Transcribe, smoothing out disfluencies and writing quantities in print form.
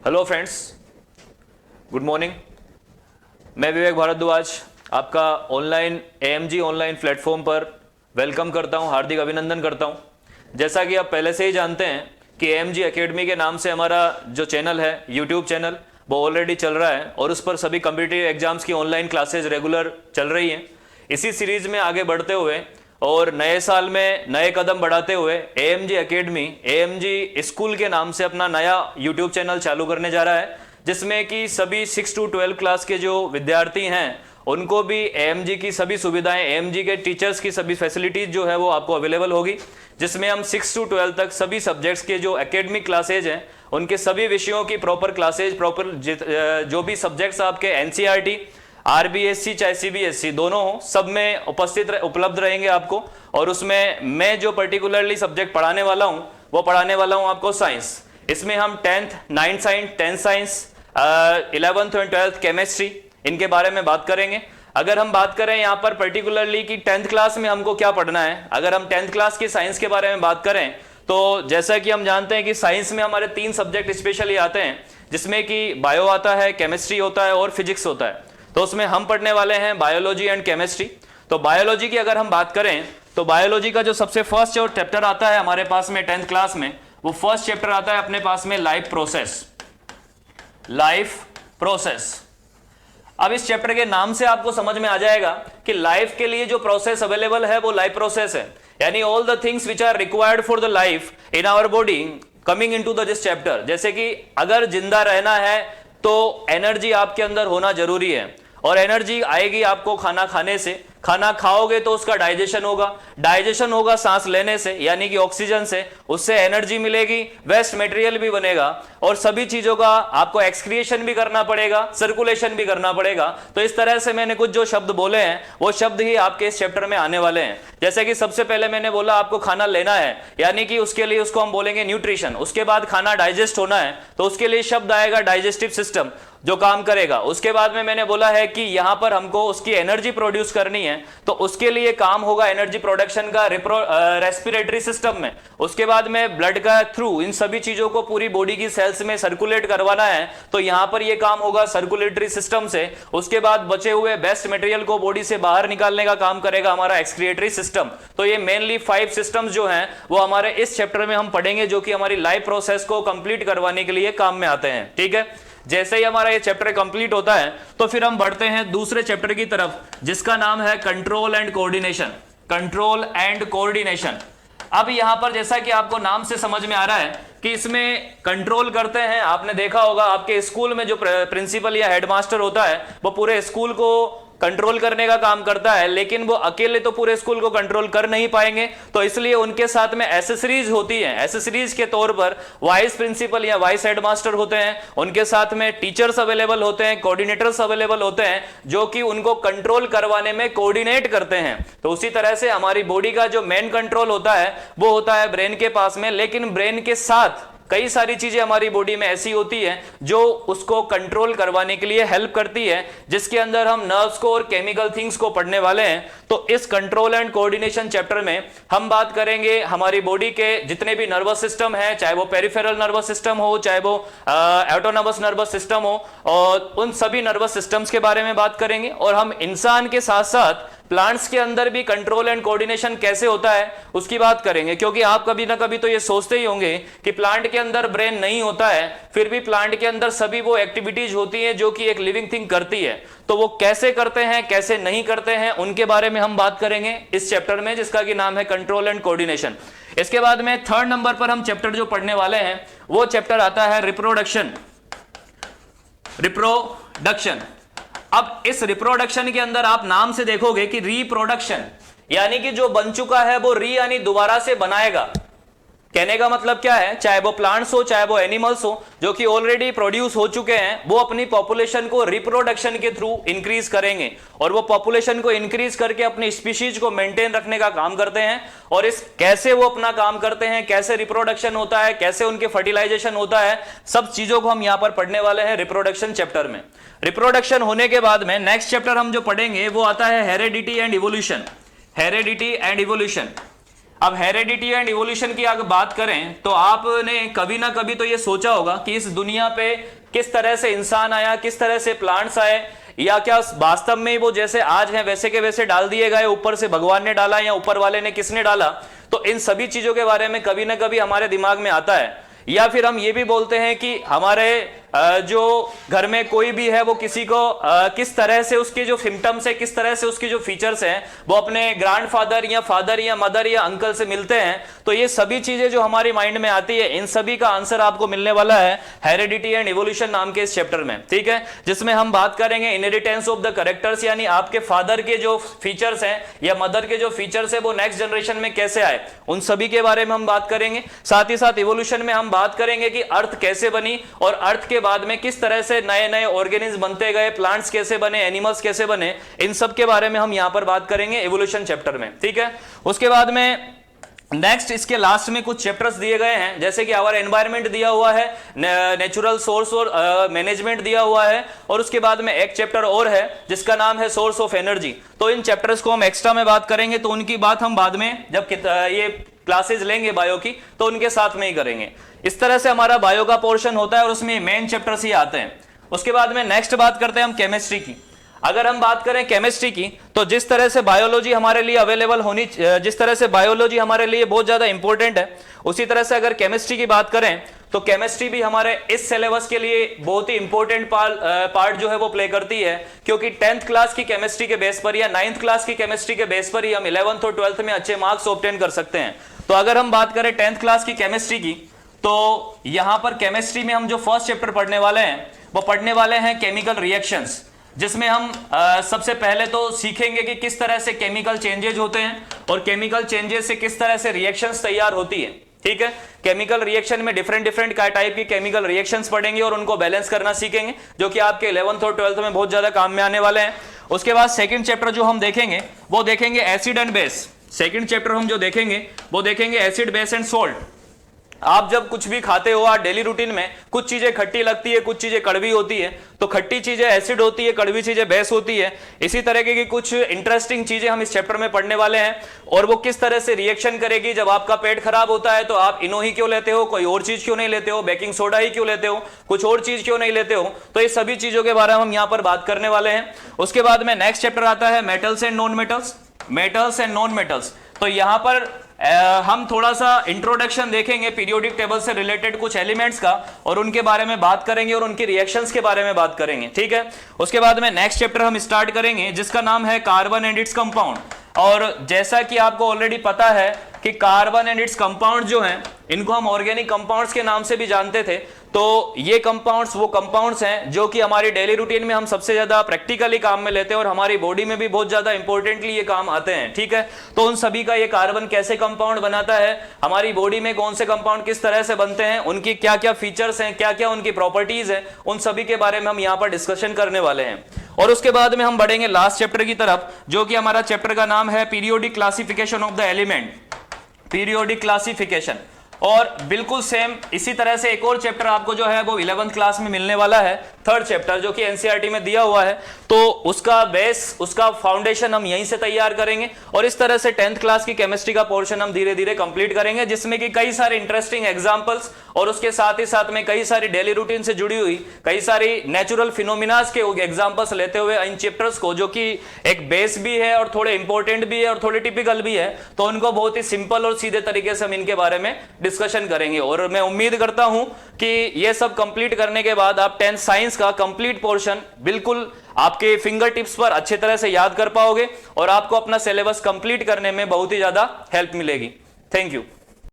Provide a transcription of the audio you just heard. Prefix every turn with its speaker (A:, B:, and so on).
A: Hello friends, good morning. मैं विवेक भारद्वाज आपका online AMG online platform पर वेलकम करता हूं, हार्दिक अभिनंदन करता हूं। जैसा कि आप पहले से ही जानते हैं कि एएमजी एकेडमी के नाम से हमारा जो चैनल है, यूट्यूब चैनल, वो ऑलरेडी चल रहा है और उस पर सभी कॉम्पिटिटिव एग्जाम्स की ऑनलाइन क्लासेज रेगुलर चल रही हैं। इसी सीरीज में आगे बढ़ते हुए और नए साल में नए कदम बढ़ाते हुए एएमजी एकेडमी एएमजी स्कूल के नाम से अपना नया यूट्यूब चैनल चालू करने जा रहा है, जिसमें कि सभी 6 to 12 क्लास के जो विद्यार्थी हैं उनको भी एएमजी की सभी सुविधाएं, एएमजी के टीचर्स की सभी फैसिलिटीज जो है वो आपको अवेलेबल होगी, जिसमें हम 6 to 12 तक सभी सब्जेक्ट्स के जो एकेडमिक क्लासेज हैं उनके सभी विषयों की प्रॉपर क्लासेज, प्रॉपर जो भी सब्जेक्ट्स आपके एनसीईआरटी, आरबीएससी चाहे सीबीएसई दोनों हो, सब में उपलब्ध रहेंगे आपको। और उसमें मैं जो पर्टिकुलरली सब्जेक्ट पढ़ाने वाला हूं वो पढ़ाने वाला हूं आपको साइंस। इसमें हम 10th 9th science, 10th science, 11th और 12th केमिस्ट्री, इनके बारे में बात करेंगे। अगर हम बात करें यहाँ पर पर्टिकुलरली कि 10th क्लास में हमको क्या पढ़ना है, अगर हम 10th क्लास की साइंस के बारे में बात करें तो जैसा कि हम जानते हैं कि साइंस में हमारे 3 सब्जेक्ट स्पेशली आते हैं, जिसमें कि बायो आता है, केमिस्ट्री होता है और फिजिक्स होता है। तो उसमें हम पढ़ने वाले हैं बायोलॉजी एंड केमिस्ट्री। तो बायोलॉजी की अगर हम बात करें तो बायोलॉजी का जो सबसे फर्स्ट जो चैप्टर आता है हमारे पास में 10th क्लास में, वो फर्स्ट चैप्टर आता है अपने पास में लाइफ प्रोसेस। Life process. अब इस चैप्टर के नाम से आपको समझ में आ जाएगा कि लाइफ के लिए जो प्रोसेस अवेलेबल है वो लाइफ प्रोसेस है, यानी all the things which are required for the life in our body coming into the this chapter. जैसे कि अगर जिंदा रहना है तो एनर्जी आपके अंदर होना जरूरी है, और एनर्जी आएगी आपको खाना खाने से। खाना खाओगे तो उसका डाइजेशन होगा, डाइजेशन होगा सांस लेने से यानी कि ऑक्सीजन से, उससे एनर्जी मिलेगी, वेस्ट मटेरियल भी बनेगा और सभी चीजों का आपको एक्सक्रिएशन भी करना पड़ेगा, सर्कुलेशन भी करना पड़ेगा। तो इस तरह से मैंने कुछ जो शब्द बोले हैं वो शब्द ही आपके इस चैप्टर में आने वाले हैं। जैसे कि सबसे पहले मैंने बोला आपको खाना लेना है, यानी कि उसके लिए उसको हम बोलेंगे न्यूट्रिशन। उसके बाद खाना डाइजेस्ट होना है तो उसके लिए शब्द आएगा डाइजेस्टिव सिस्टम, जो काम करेगा। उसके बाद में मैंने बोला है कि यहां पर हमको उसकी एनर्जी प्रोड्यूस करनी है तो उसके लिए काम होगा एनर्जी प्रोडक्शन का रेस्पिरेटरी सिस्टम में। उसके बाद में ब्लड का थ्रू इन सभी चीजों को पूरी बॉडी की सेल्स में सर्कुलेट करवाना है तो यहां पर यह काम होगा सर्कुलेटरी सिस्टम से। उसके बाद बचे हुए बेस्ट मटेरियल को बॉडी से बाहर निकालने का काम करेगा हमारा एक्सक्रिएटरी सिस्टम। तो ये मेनली 5 सिस्टम्स जो हैं वो हमारे इस चैप्टर में हम पढ़ेंगे, जो कि हमारी लाइफ प्रोसेस को कंप्लीट करवाने के लिए काम में आते हैं। ठीक है, जैसे ही हमारा ये चैप्टर कंप्लीट होता है तो फिर हम बढ़ते हैं दूसरे चैप्टर की तरफ, जिसका नाम है control and coordination. Control and coordination. अब यहां पर जैसा कि आपको नाम से समझ में आ रहा है कि इसमें कंट्रोल करते हैं। आपने देखा होगा आपके स्कूल में जो प्रिंसिपल या हेडमास्टर होता है वो पूरे स्कूल को कंट्रोल करने का काम करता है, लेकिन वो अकेले तो पूरे स्कूल को कंट्रोल कर नहीं पाएंगे, तो इसलिए उनके साथ में एसेसरीज होती है। एसेसरीज के तौर पर वाइस प्रिंसिपल या वाइस हेडमास्टर होते हैं, उनके साथ में टीचर्स अवेलेबल होते हैं, कोऑर्डिनेटर्स अवेलेबल होते हैं, जो कि उनको कंट्रोल करवाने में कोऑर्डिनेट करते हैं। तो उसी तरह से हमारी बॉडी का जो मेन कंट्रोल होता है वो होता है ब्रेन के पास में, लेकिन ब्रेन के साथ कई सारी चीजें हमारी बॉडी में ऐसी होती हैं जो उसको कंट्रोल करवाने के लिए हेल्प करती है, जिसके अंदर हम नर्व्स को और केमिकल थिंग्स को पढ़ने वाले हैं। तो इस कंट्रोल एंड कोऑर्डिनेशन चैप्टर में हम बात करेंगे हमारी बॉडी के जितने भी नर्वस सिस्टम है, चाहे वो पेरिफेरल नर्वस सिस्टम हो, चाहे वो ऑटोनोमस नर्वस सिस्टम हो, और उन सभी नर्वस सिस्टम्स के बारे में बात करेंगे। और हम इंसान के साथ साथ प्लांट्स के अंदर भी कंट्रोल एंड कोऑर्डिनेशन कैसे होता है उसकी बात करेंगे, क्योंकि आप कभी ना कभी तो ये सोचते ही होंगे कि प्लांट के अंदर ब्रेन नहीं होता है, फिर भी प्लांट के अंदर सभी वो एक्टिविटीज होती हैं जो कि एक लिविंग थिंग करती है। तो वो कैसे करते हैं, कैसे नहीं करते हैं, उनके बारे में हम बात करेंगे इस चैप्टर में, जिसका कि नाम है कंट्रोल एंड कोऑर्डिनेशन। इसके बाद में 3rd नंबर पर हम चैप्टर जो पढ़ने वाले हैं वो चैप्टर आता है रिप्रोडक्शन। रिप्रोडक्शन। अब इस रिप्रोडक्शन के अंदर आप नाम से देखोगे कि रिप्रोडक्शन यानी कि जो बन चुका है वो यानी दोबारा से बनाएगा। कहने का मतलब क्या है, चाहे वो प्लांट्स हो चाहे वो एनिमल्स हो, जो कि ऑलरेडी प्रोड्यूस हो चुके हैं, वो अपनी पॉपुलेशन को रिप्रोडक्शन के थ्रू इंक्रीज करेंगे और वो पॉपुलेशन को इंक्रीज करके अपनी स्पीशीज को मेंटेन रखने का काम करते हैं। और इस कैसे वो अपना काम करते हैं, कैसे रिप्रोडक्शन होता है, कैसे उनके फर्टिलाइजेशन होता है, सब चीजों को हम यहां पर पढ़ने वाले हैं रिप्रोडक्शन चैप्टर में। रिप्रोडक्शन होने के बाद में नेक्स्ट चैप्टर हम जो पढ़ेंगे वो आता है heredity and evolution. Heredity and evolution. अब हेरेडिटी एंड इवोल्यूशन की अगर बात करें तो आपने कभी ना कभी तो ये सोचा होगा कि इस दुनिया पे किस तरह से इंसान आया, किस तरह से प्लांट्स आए, या क्या वास्तव में वो जैसे आज हैं वैसे के वैसे डाल दिए गए, ऊपर से भगवान ने डाला या ऊपर वाले ने किसने डाला। तो इन सभी चीजों के बारे में कभी ना कभी हमारे दिमाग में आता है। या फिर हम ये भी बोलते हैं कि हमारे जो घर में कोई भी है वो किसी को किस तरह से उसके जो सिम्टम्स है, किस तरह से उसके जो फीचर्स हैं वो अपने ग्रैंडफादर या फादर या मदर या अंकल से मिलते हैं। तो ये सभी चीजें जो हमारी माइंड में आती है, इन सभी का आंसर आपको मिलने वाला है हेरिडिटी एंड इवोल्यूशन नाम के इस चैप्टर में, ठीक है, जिसमें हम बात करेंगे इनहेरिटेंस ऑफ द कैरेक्टर्स, यानी आपके फादर के जो फीचर्स हैं या मदर के जो फीचर्स है वो नेक्स्ट जनरेशन में कैसे आए, उन सभी के बारे में हम बात करेंगे। साथ ही साथ इवोल्यूशन में हम बात करेंगे कि अर्थ कैसे बनी और अर्थ के बाद में किस तरह से नए नए ऑर्गेनिज्म बनते गए, प्लांट्स कैसे बने, एनिमल्स कैसे बने, इन सब के बारे में हम यहां पर बात करेंगे इवोल्यूशन चैप्टर में, ठीक है। उसके बाद में नेक्स्ट इसके लास्ट में कुछ चैप्टर्स दिए गए हैं, जैसे कि आवर एनवायरनमेंट दिया हुआ है, नेचुरल सोर्स और मैनेजमेंट दिया हुआ है, और उसके बाद में एक चैप्टर और है जिसका नाम है सोर्स ऑफ एनर्जी। तो इन चैप्टर्स को हम एक्स्ट्रा में बात करेंगे, तो उनकी बात हम बाद में जब ये क्लासेज लेंगे बायो की तो उनके साथ में ही करेंगे। इस तरह से हमारा बायो का पोर्शन होता है और उसमें मेन चैप्टर्स ही आते हैं। उसके बाद में नेक्स्ट बात करते हैं हम केमिस्ट्री की। अगर हम बात करें केमिस्ट्री की तो जिस तरह से बायोलॉजी हमारे लिए अवेलेबल होनी, जिस तरह से बायोलॉजी हमारे लिए बहुत ज्यादा इंपॉर्टेंट है, उसी तरह से अगर केमिस्ट्री की बात करें तो केमिस्ट्री भी हमारे इस सिलेबस के लिए बहुत ही इंपॉर्टेंट पार्ट जो है वो प्ले करती है, क्योंकि 10th क्लास की केमिस्ट्री के बेस पर या 9th क्लास की केमिस्ट्री के बेस पर ही हम 11th और 12th में अच्छे मार्क्स ऑब्टेन कर सकते हैं। तो अगर हम बात करें 10th क्लास की केमिस्ट्री की तो यहां पर केमिस्ट्री में हम जो फर्स्ट चैप्टर पढ़ने वाले हैं वो पढ़ने वाले हैं केमिकल रिएक्शंस, जिसमें हम सबसे पहले तो सीखेंगे कि किस तरह से केमिकल चेंजेज होते हैं और केमिकल चेंजेस से किस तरह से रिएक्शंस तैयार होती है, ठीक है। केमिकल रिएक्शन में डिफरेंट टाइप की केमिकल रिएक्शंस पढ़ेंगे और उनको बैलेंस करना सीखेंगे, जो कि आपके 11th और 12th में बहुत ज्यादा काम में आने वाले हैं। उसके बाद सेकंड चैप्टर जो हम देखेंगे वो देखेंगे acid and base. Second chapter हम जो देखेंगे वो देखेंगे एसिड, बेस एंड सोल्ट। आप जब कुछ भी खाते हो आप डेली रूटीन में, कुछ चीजें खट्टी लगती है, कुछ चीजें कड़वी होती है, तो खट्टी चीजें एसिड होती है, कड़वी चीजें बेस होती है। इसी तरह की कुछ इंटरेस्टिंग चीजें हम इस चैप्टर में पढ़ने वाले हैं, और वो किस तरह से रिएक्शन करेगी। जब आपका पेट खराब होता है तो आप इनो ही क्यों लेते हो, कोई और चीज क्यों नहीं लेते हो, बेकिंग सोडा ही क्यों लेते हो, कुछ और चीज क्यों नहीं लेते हो। तो ये सभी चीजों के बारे में हम यहाँ पर बात करने वाले हैं। उसके बाद में नेक्स्ट चैप्टर आता है metals and non metals, metals and non metals. तो यहां पर हम थोड़ा सा इंट्रोडक्शन देखेंगे पीरियोडिक टेबल से रिलेटेड कुछ एलिमेंट्स का, और उनके बारे में बात करेंगे और उनकी रिएक्शंस के बारे में बात करेंगे, ठीक है। उसके बाद में नेक्स्ट चैप्टर हम स्टार्ट करेंगे जिसका नाम है कार्बन एंड इट्स कंपाउंड। और जैसा कि आपको ऑलरेडी पता है कि कार्बन एंड इट्स कंपाउंड जो हैं इनको हम ऑर्गेनिक कंपाउंड्स के नाम से भी जानते थे। तो ये कंपाउंड्स वो कंपाउंड्स हैं जो कि हमारी डेली रूटीन में हम सबसे ज्यादा प्रैक्टिकली काम में लेते हैं और हमारी बॉडी में भी बहुत ज्यादा इंपॉर्टेंटली ये काम आते हैं, ठीक है। तो उन सभी का ये कार्बन कैसे कंपाउंड बनाता है, हमारी बॉडी में कौन से कंपाउंड किस तरह से बनते हैं, उनकी क्या क्या फीचर्स हैं, क्या क्या उनकी प्रॉपर्टीज है, उन सभी के बारे में हम यहाँ पर डिस्कशन करने वाले हैं। और उसके बाद में हम बढ़ेंगे लास्ट चैप्टर की तरफ, जो कि हमारा चैप्टर का नाम है periodic classification of the element, periodic classification. और बिल्कुल सेम इसी तरह से एक और चैप्टर आपको जो है वो 11th क्लास में मिलने वाला है, थर्ड चैप्टर, जो कि एनसीईआरटी में दिया हुआ है। तो उसका बेस, उसका फाउंडेशन हम यहीं से तैयार करेंगे, और इस तरह से 10th क्लास की केमिस्ट्री का पोर्शन हम धीरे धीरे कंप्लीट करेंगे, जिसमें कि कई सारे इंटरेस्टिंग एग्जांपल्स और उसके साथ ही साथ में कई सारी डेली रूटीन से जुड़ी हुई कई सारी नेचुरल फिनोमिनास के एग्जांपल्स लेते हुए इन चैप्टर्स को, जो कि एक बेस भी है और थोड़े इंपॉर्टेंट भी है और थोड़े टिपिकल भी है, तो उनको बहुत ही सिंपल और सीधे तरीके से हम इनके बारे में डिस्कशन करेंगे। और मैं उम्मीद करता हूं कि ये सब कंप्लीट करने के बाद आप 10th साइंस का कंप्लीट पोर्शन बिल्कुल आपके फिंगर टिप्स पर अच्छे तरह से याद कर पाओगे और आपको अपना सिलेबस कंप्लीट करने में बहुत ही ज्यादा हेल्प मिलेगी। Thank you.